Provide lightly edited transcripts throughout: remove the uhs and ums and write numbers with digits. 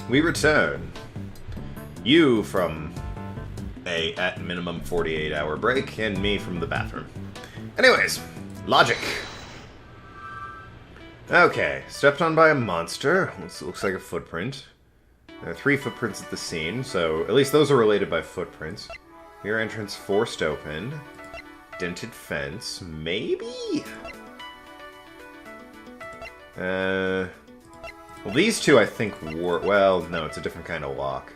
we return. You from a, at minimum, 48-hour break, and me from the bathroom. Anyways, logic. Okay, stepped on by a monster. Looks like a footprint. There are 3 footprints at the scene, so at least those are related by footprints. Rear entrance forced open. Dented fence, maybe? Well, these two I think were... Well, no, it's a different kind of lock.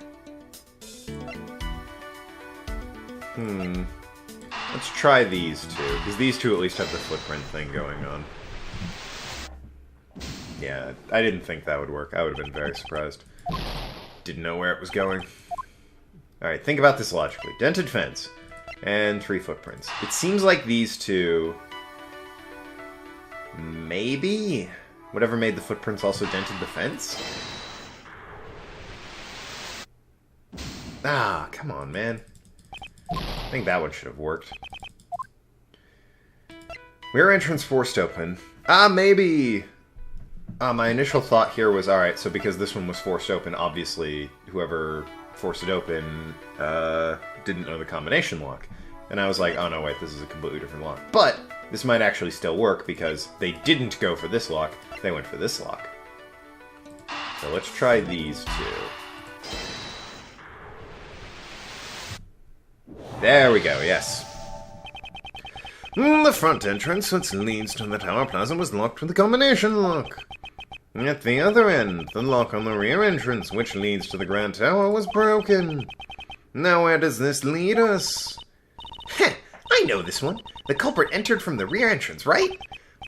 Let's try these two, because these two at least have the footprint thing going on. Yeah, I didn't think that would work. I would have been very surprised. Didn't know where it was going. Alright, think about this logically. Dented fence. And 3 footprints. It seems like these two... Maybe? Whatever made the footprints also dented the fence? Ah, come on, man. I think that one should have worked. Rear entrance forced open. Ah, maybe! My initial thought here was, alright, so because this one was forced open, obviously whoever forced it open didn't know the combination lock. And I was like, oh no, wait, this is a completely different lock. But this might actually still work because they didn't go for this lock, they went for this lock. So let's try these two. There we go, yes. The front entrance, which leads to the Tower Plaza, was locked with the combination lock. At the other end, the lock on the rear entrance, which leads to the Grand Tower, was broken. Now where does this lead us? Heh, I know this one. The culprit entered from the rear entrance, right?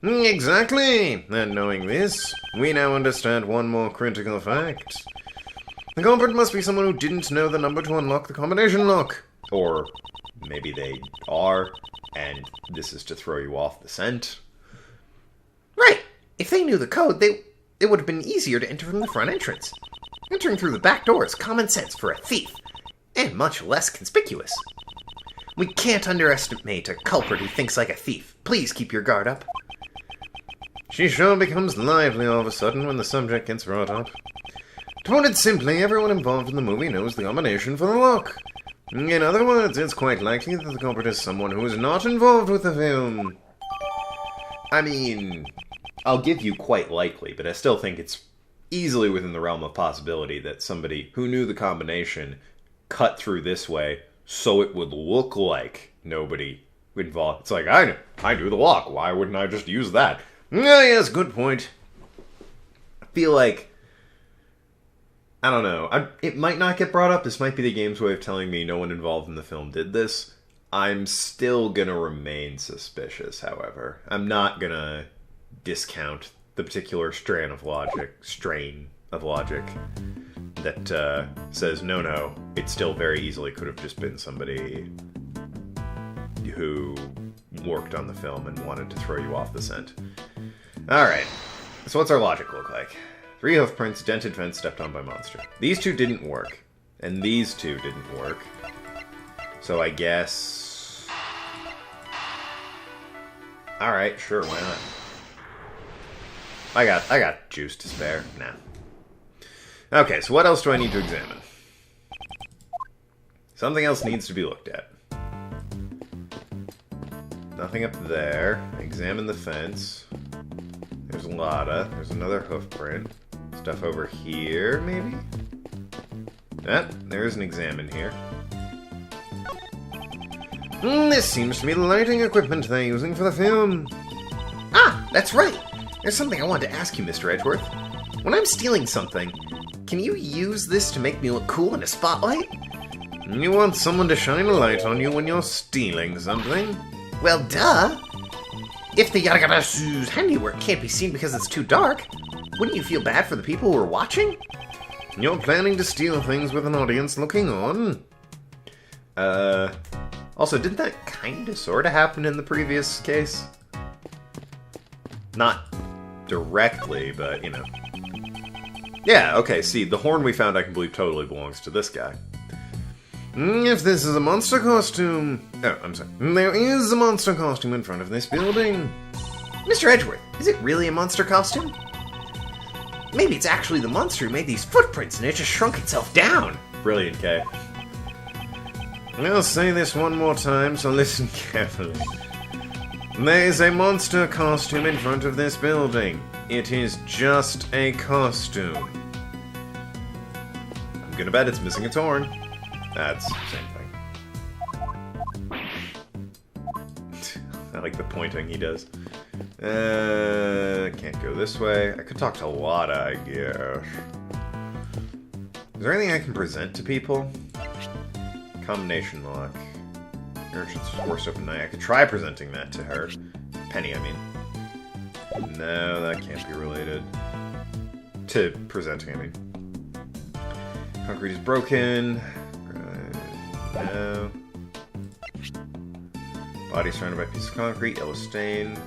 Exactly! And knowing this, we now understand one more critical fact. The culprit must be someone who didn't know the number to unlock the combination lock. Or maybe they are, and this is to throw you off the scent. Right! If they knew the code, it would have been easier to enter from the front entrance. Entering through the back door is common sense for a thief, and much less conspicuous. We can't underestimate a culprit who thinks like a thief. Please keep your guard up. She sure becomes lively all of a sudden when the subject gets brought up. To put it simply, everyone involved in the movie knows the combination for the lock. In other words, it's quite likely that the culprit is someone who is not involved with the film. I mean, I'll give you quite likely, but I still think it's easily within the realm of possibility that somebody who knew the combination cut through this way so it would look like nobody involved. It's like, I knew the lock. Why wouldn't I just use that? Ah, yes, good point. I feel like, I don't know. It might not get brought up. This might be the game's way of telling me no one involved in the film did this. I'm still gonna remain suspicious, however. I'm not gonna discount the particular strain of logic that says, no, it still very easily could have just been somebody who worked on the film and wanted to throw you off the scent. Alright, so what's our logic look like? 3 hoofprints, dented fence, stepped on by monster. These two didn't work, and these two didn't work. So I guess... Alright, sure, why not? I got juice to spare. Nah. Okay, so what else do I need to examine? Something else needs to be looked at. Nothing up there. Examine the fence. There's a Lada. There's another hoofprint. Stuff over here, maybe? There is an examine here. This seems to be the lighting equipment they're using for the film. Ah, that's right! There's something I wanted to ask you, Mr. Edgeworth. When I'm stealing something, can you use this to make me look cool in a spotlight? You want someone to shine a light on you when you're stealing something? Well, duh! If the Yaragarasu's handiwork can't be seen because it's too dark, wouldn't you feel bad for the people who are watching? You're planning to steal things with an audience looking on? Also, didn't that kinda sorta happen in the previous case? Not directly, but, you know. Yeah, okay, see, the horn we found I can believe totally belongs to this guy. If this is a monster costume... Oh, I'm sorry. There is a monster costume in front of this building. Mr. Edgeworth, is it really a monster costume? Maybe it's actually the monster who made these footprints and it just shrunk itself down. Brilliant, Kay. I'll say this one more time, so listen carefully. There's a monster costume in front of this building. It is just a costume. I'm gonna bet it's missing its horn. That's the same thing. I like the pointing he does. Can't go this way. I could talk to Lada, I guess. Is there anything I can present to people? Combination lock. Urchin's forced open night. I could try presenting that to her. Penny, I mean. No, that can't be related. To presenting, I mean. Concrete is broken. No. Body surrounded by a piece of concrete. Yellow stain.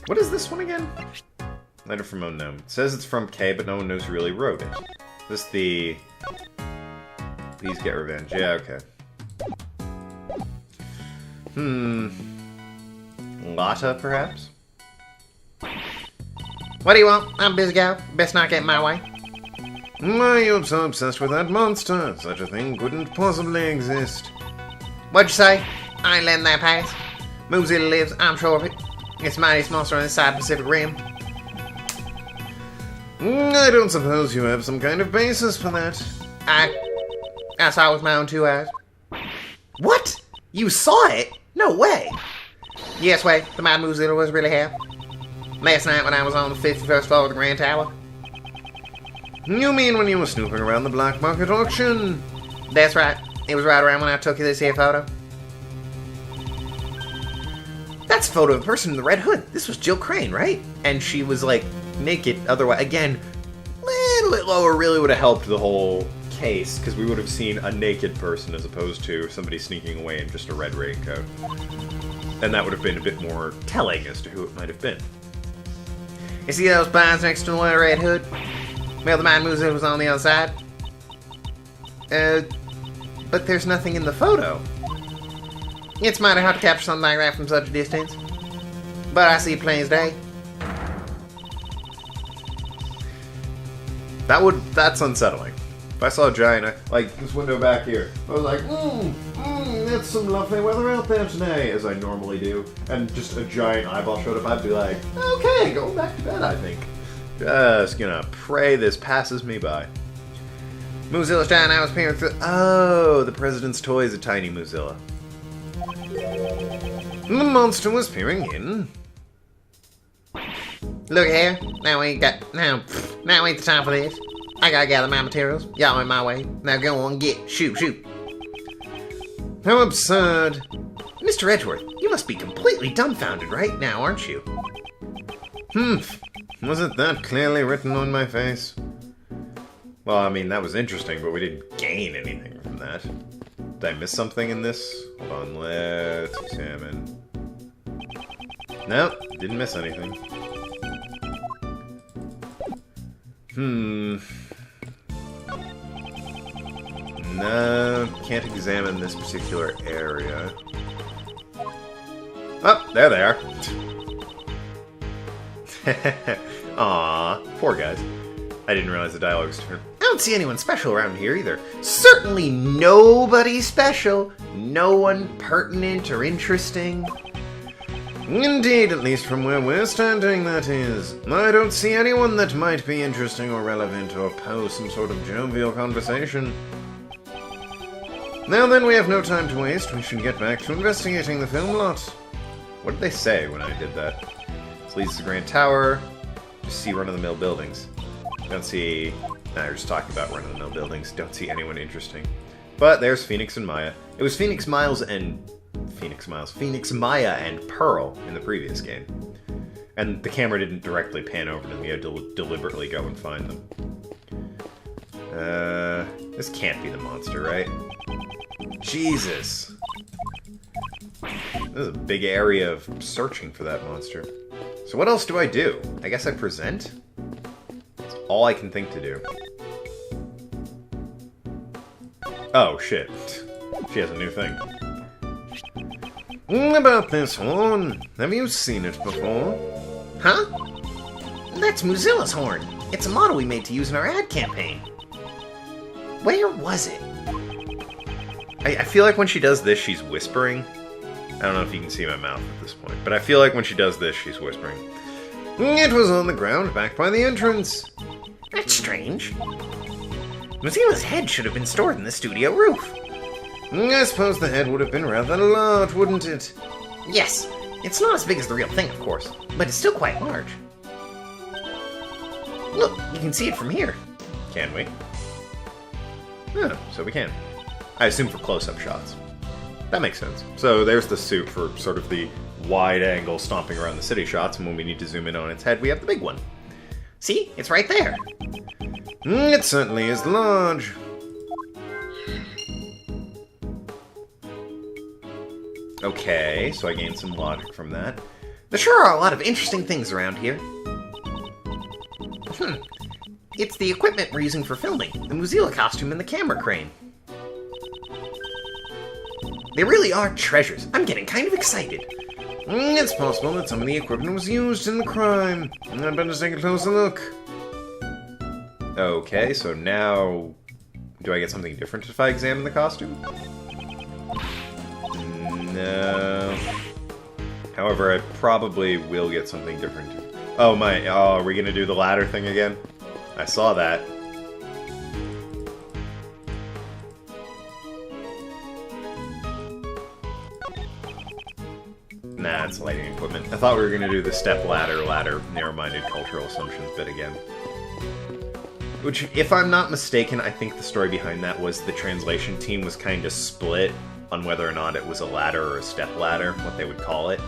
What is this one again? Letter from Unknown. It says it's from K, but no one knows who really wrote it. Is this the... Please get revenge. Yeah, okay. Lotta, perhaps? What do you want? I'm a busy gal. Best not get in my way. Why are you so obsessed with that monster? Such a thing couldn't possibly exist. What'd you say? I ain't letting that pass. Moozilla lives, I'm sure of it. It's the mightiest monster on this side of the Pacific Rim. I don't suppose you have some kind of basis for that. I saw it with my own 2 eyes. What? You saw it? No way. Yes, way. The mighty Moozilla was really here. Last night when I was on the 51st floor of the Grand Tower. You mean when you were snooping around the black market auction? That's right. It was right around when I took you this here photo. That's a photo of a person in the red hood. This was Jill Crane, right? And she was, like, naked. Otherwise, again, a little bit lower really would have helped the whole case, because we would have seen a naked person as opposed to somebody sneaking away in just a red raincoat. And that would have been a bit more telling as to who it might have been. You see those pines next to the little red hood? Well, the man Moozilla was on the other side. But there's nothing in the photo. It's mighty hard to capture something like that from such a distance. But I see it plain as day. That's unsettling. If I saw a giant, like this window back here, I was like, that's some lovely weather out there today, as I normally do. And just a giant eyeball showed up, I'd be like, okay, going back to bed, I think. Just gonna pray this passes me by. Moozilla's giant eye was peering through. Oh, the president's toy is a tiny Moozilla. The monster was peering in. Look here. Now ain't the time for this. I gotta gather my materials. Y'all in my way. Now go on, shoot. How absurd. Mr. Edgeworth, you must be completely dumbfounded right now, aren't you? Was it that clearly written on my face? Well, I mean, that was interesting, but we didn't gain anything from that. Did I miss something in this? Hold on, let's examine. Nope, didn't miss anything. No, can't examine this particular area. Oh, there they are. Aw, poor guys. I didn't realize the dialogue was different. I don't see anyone special around here either. Certainly nobody special. No one pertinent or interesting. Indeed, at least from where we're standing, that is. I don't see anyone that might be interesting or relevant or pose some sort of jovial conversation. Now then, we have no time to waste. We should get back to investigating the film lot. What did they say when I did that? This leads to the Grand Tower. Just see run-of-the-mill buildings. Don't see... Nah, you're just talking about run-of-the-mill buildings. Don't see anyone interesting. But there's Phoenix and Maya. It was Phoenix Maya and Pearl in the previous game. And the camera didn't directly pan over them. You had to deliberately go and find them. This can't be the monster, right? Jesus. This is a big area of searching for that monster. So what else do I do? I guess I present? That's all I can think to do. Oh, shit. She has a new thing. About this horn. Have you seen it before? Huh? That's Mozilla's horn. It's a model we made to use in our ad campaign. Where was it? I feel like when she does this, she's whispering. I don't know if you can see my mouth at this point, but I feel like when she does this, she's whispering. It was on the ground back by the entrance. That's strange. Mozilla's head should have been stored in the studio roof. I suppose the head would have been rather large, wouldn't it? Yes. It's not as big as the real thing, of course, but it's still quite large. Look, you can see it from here. Can we? Yeah, so we can. I assume for close-up shots. That makes sense. So there's the suit for sort of the wide-angle stomping around the city shots, and when we need to zoom in on its head, we have the big one. See? It's right there. It certainly is large. Okay, so I gained some logic from that. There sure are a lot of interesting things around here. It's the equipment we're using for filming, the Mozilla costume and the camera crane. They really are treasures. I'm getting kind of excited. It's possible that some of the equipment was used in the crime. I'd better take a closer look. Okay, so now... do I get something different if I examine the costume? No. However, I probably will get something different. Oh my... oh, are we gonna do the ladder thing again? I saw that. Nah, it's lighting equipment. I thought we were gonna do the step ladder, narrow-minded cultural assumptions bit again. Which, if I'm not mistaken, I think the story behind that was the translation team was kind of split on whether or not it was a ladder or a step ladder, what they would call it.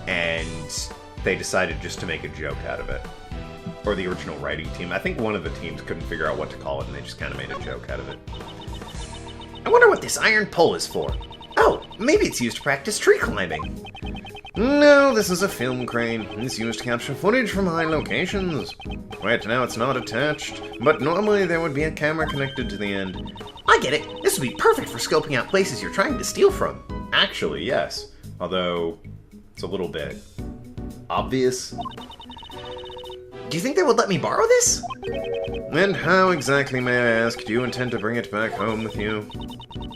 And they decided just to make a joke out of it. Or the original writing team. I think one of the teams couldn't figure out what to call it, and they just kind of made a joke out of it. I wonder what this iron pole is for. Oh, maybe it's used to practice tree climbing. No, this is a film crane. It's used to capture footage from high locations. Right now it's not attached, but normally there would be a camera connected to the end. I get it. This would be perfect for scoping out places you're trying to steal from. Actually, yes. Although, it's a little bit obvious. Do you think they would let me borrow this? And how exactly, may I ask, do you intend to bring it back home with you?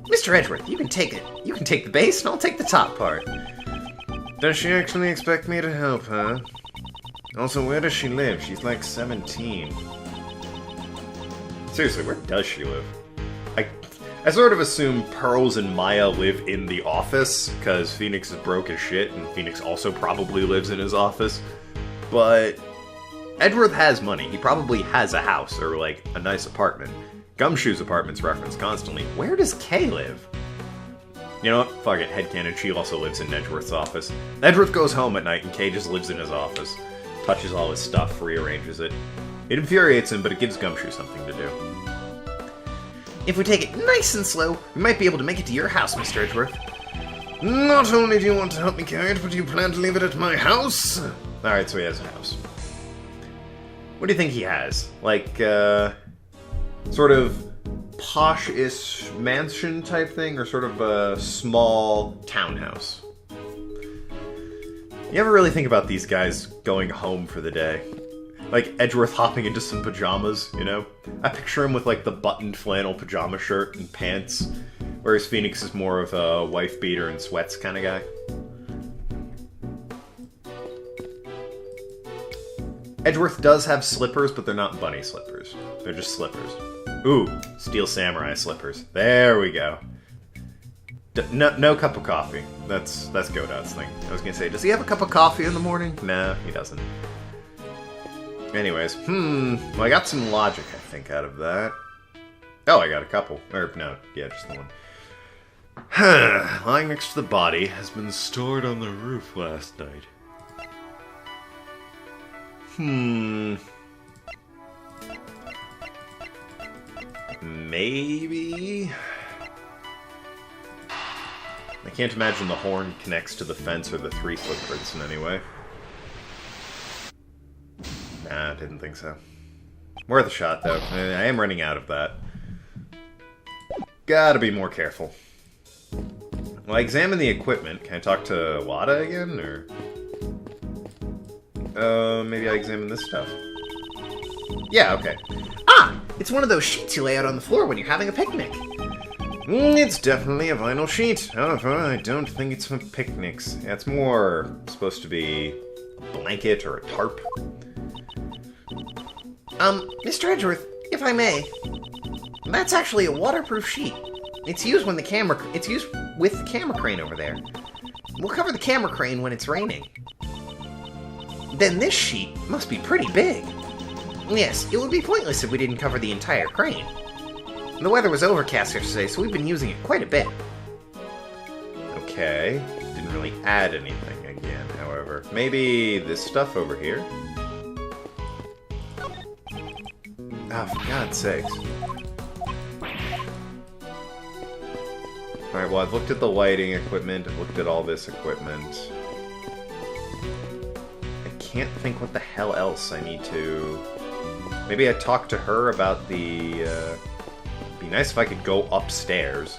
Mr. Edgeworth, you can take it. You can take the base, and I'll take the top part. Does she actually expect me to help her? Also, where does she live? She's like 17. Seriously, where does she live? I sort of assume Pearls and Maya live in the office, because Phoenix is broke as shit, and Phoenix also probably lives in his office. But Edgeworth has money. He probably has a house, or like, a nice apartment. Gumshoe's apartment's referenced constantly. Where does Kay live? You know what? Fuck it. Headcanon, she also lives in Edgeworth's office. Edgeworth goes home at night, and Kay just lives in his office. Touches all his stuff, rearranges it. It infuriates him, but it gives Gumshoe something to do. If we take it nice and slow, we might be able to make it to your house, Mr. Edgeworth. Not only do you want to help me carry it, but you plan to leave it at my house? Alright, so he has a house. What do you think he has? Like, sort of posh-ish mansion type thing, or sort of a small townhouse? You ever really think about these guys going home for the day? Like, Edgeworth hopping into some pajamas, you know? I picture him with, like, the buttoned flannel pajama shirt and pants, whereas Phoenix is more of a wife-beater and sweats kind of guy. Edgeworth does have slippers, but they're not bunny slippers. They're just slippers. Ooh, Steel Samurai slippers. There we go. No cup of coffee. That's Godot's thing. I was gonna say, does he have a cup of coffee in the morning? No, he doesn't. Anyways, well, I got some logic, I think, out of that. Oh, I got a couple. Or, no, yeah, just the one. Lying next to the body has been stored on the roof last night. Maybe? I can't imagine the horn connects to the fence or the 3 footprints in any way. Nah, didn't think so. Worth a shot, though. I am running out of that. Gotta be more careful. Well, I examine the equipment. Can I talk to Wada again, or... maybe I examine this stuff. Yeah, okay. Ah! It's one of those sheets you lay out on the floor when you're having a picnic. It's definitely a vinyl sheet. However, I don't think it's for picnics. Yeah, it's more supposed to be a blanket or a tarp. Mr. Edgeworth, if I may, that's actually a waterproof sheet. It's used with the camera crane over there. We'll cover the camera crane when it's raining. Then this sheet must be pretty big. Yes, it would be pointless if we didn't cover the entire crane. The weather was overcast yesterday, so we've been using it quite a bit. Okay. Didn't really add anything again, however. Maybe this stuff over here? Ah, for God's sakes. Alright, well, I've looked at the lighting equipment, I've looked at all this equipment. I can't think what the hell else I need to... Maybe I talk to her about the, Be nice if I could go upstairs.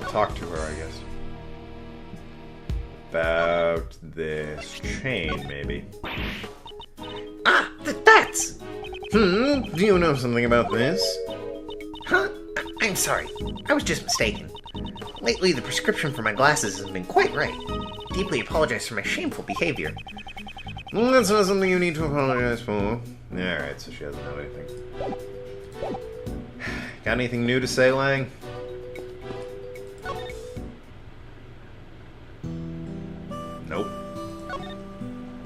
Talk to her, I guess. About this chain, maybe. Ah, that's... Do you know something about this? Huh? I'm sorry. I was just mistaken. Lately, the prescription for my glasses has been quite right. Deeply apologize for my shameful behavior. That's not something you need to apologize for. Alright, so she doesn't know anything. Got anything new to say, Lang? Nope.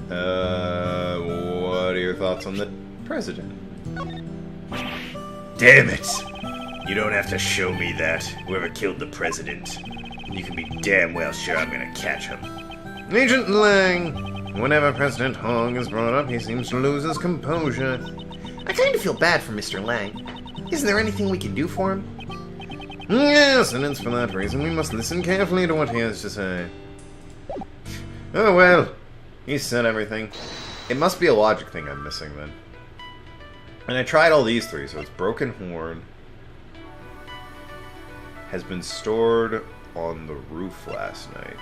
What are your thoughts on the president? Damn it! You don't have to show me that. Whoever killed the president, you can be damn well sure I'm gonna catch him. Agent Lang! Whenever President Hong is brought up, he seems to lose his composure. I kind of feel bad for Mr. Lang. Isn't there anything we can do for him? Yes, and it's for that reason we must listen carefully to what he has to say. Oh well, he said everything. It must be a logic thing I'm missing then. And I tried all these three, so it's Broken Horn. Has been stored on the roof last night.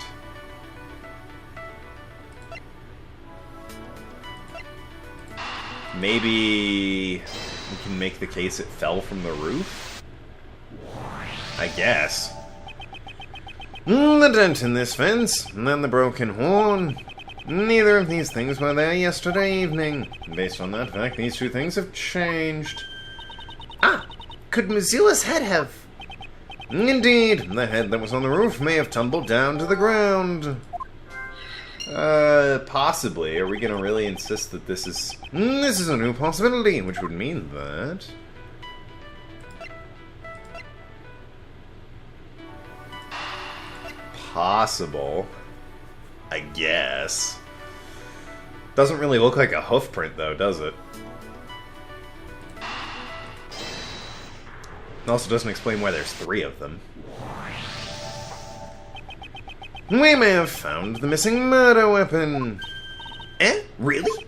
Maybe we can make the case it fell from the roof? I guess. The dent in this fence, and then the broken horn. Neither of these things were there yesterday evening. Based on that fact, these two things have changed. Ah, could Missoula's head have... Indeed, the head that was on the roof may have tumbled down to the ground. Possibly. Are we gonna really insist that this is... This is a new possibility, which would mean that... Possible. I guess. Doesn't really look like a hoof print, though, does it? It also doesn't explain why there's 3 of them. We may have found the missing murder weapon. Eh? Really?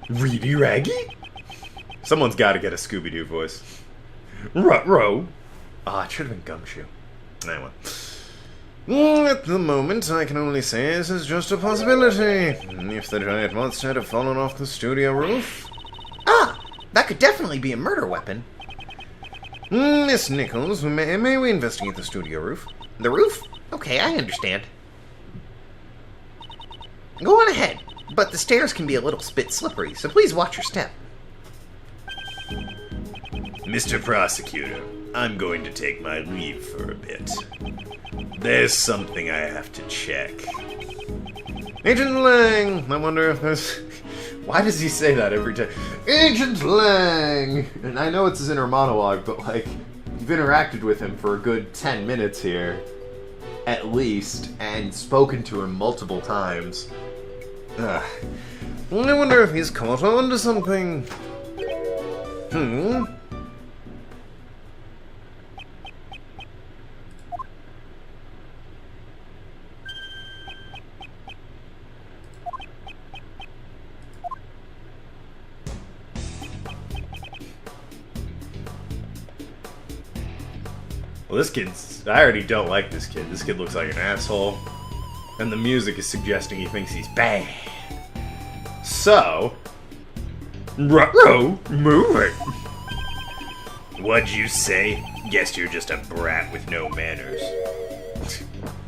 Really, Raggy? Someone's got to get a Scooby-Doo voice. Ruh-roh. Ah, it should have been Gumshoe. Anyway. At the moment, I can only say this is just a possibility. If the giant monster had fallen off the studio roof... Ah, that could definitely be a murder weapon. Miss Nichols, may we investigate the studio roof? The roof? Okay, I understand. Go on ahead, but the stairs can be a little bit slippery, so please watch your step. Mr. Prosecutor, I'm going to take my leave for a bit. There's something I have to check. Agent Lang! I wonder if there's... Why does he say that every time? Agent Lang! And I know it's his inner monologue, but, like, you've interacted with him for a good 10 minutes here. At least. And spoken to him multiple times. Ugh. I wonder if he's caught on to something. Well, this kid's... I already don't like this kid. This kid looks like an asshole. And the music is suggesting he thinks he's bad. So... Ruh-roh, move it! What'd you say? Guess you're just a brat with no manners.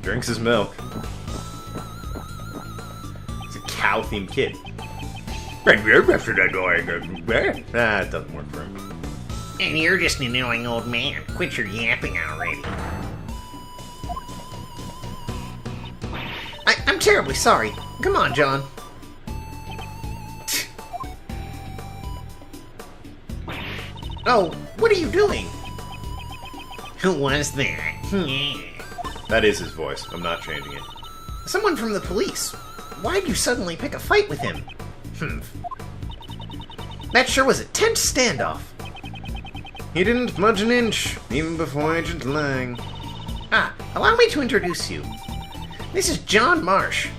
Drinks his milk. He's a cow-themed kid. Ah, it doesn't work for him. And you're just an annoying old man. Quit your yapping already. I'm terribly sorry. Come on, John. Oh, what are you doing? Who was that? That is his voice. I'm not changing it. Someone from the police. Why'd you suddenly pick a fight with him? That sure was a tense standoff. He didn't budge an inch, even before Agent Lang. Allow me to introduce you. This is John Marsh.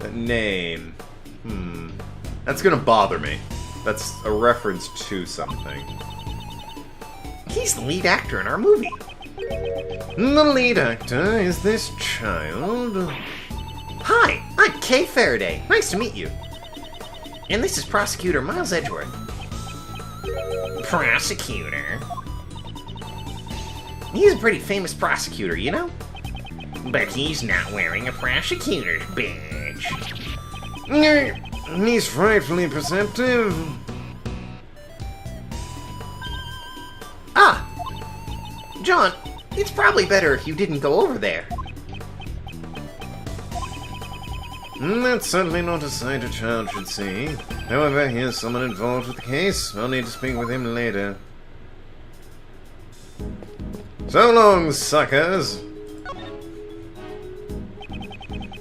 That name. That's gonna bother me. That's a reference to something. He's the lead actor in our movie. The lead actor is this child. Hi, I'm Kay Faraday. Nice to meet you. And this is Prosecutor Miles Edgeworth. Prosecutor? He's a pretty famous prosecutor, you know? But he's not wearing a prosecutor's badge. He's frightfully perceptive. John, it's probably better if you didn't go over there. That's certainly not a sight a child should see. However, here's someone involved with the case. I'll need to speak with him later. So long, suckers!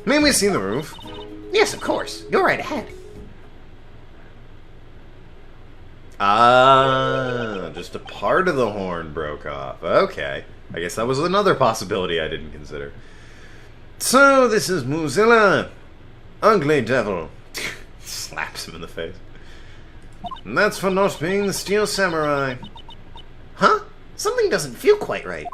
May we see the roof? Yes, of course. Go right ahead. Just a part of the horn broke off. Okay. I guess that was another possibility I didn't consider. So, this is Mozilla. Ugly devil. Slaps him in the face. And that's for not being the Steel Samurai. Huh? Something doesn't feel quite right.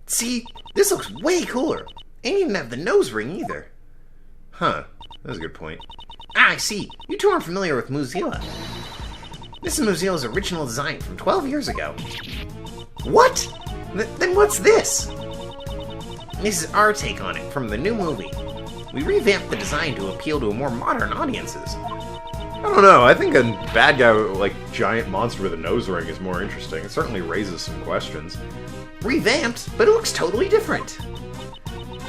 See, this looks way cooler. And you didn't have the nose ring either. Huh. That's a good point. I see. You two aren't familiar with Mozilla. This is Mozilla's original design from 12 years ago. What? Then what's this? This is our take on it from the new movie. We revamped the design to appeal to more modern audiences. I don't know. I think a bad guy, like giant monster with a nose ring, is more interesting. It certainly raises some questions. Revamped, but it looks totally different.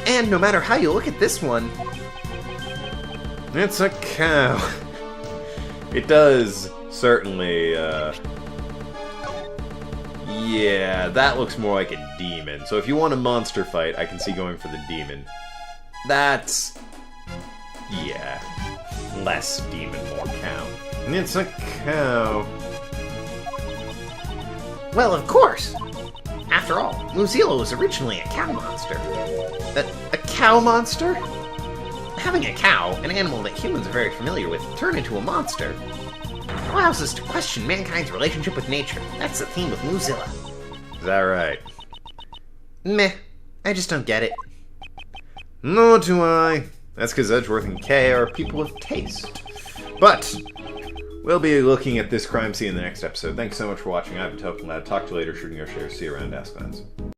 And no matter how you look at this one, it's a cow. It does certainly, yeah, that looks more like a demon. So if you want a monster fight, I can see going for the demon. That's, yeah, less demon, more cow. It's a cow. Well, of course. After all, Mozilla was originally a cow monster. A cow monster? Having a cow, an animal that humans are very familiar with, turn into a monster allows us to question mankind's relationship with nature. That's the theme of Mozilla. Is that right? Meh. I just don't get it. Nor do I. That's because Edgeworth and Kay are people of taste. But we'll be looking at this crime scene in the next episode. Thanks so much for watching. I've been Tokenlad. Talk to you later. Shooting your shares. See you around. Ask Fans.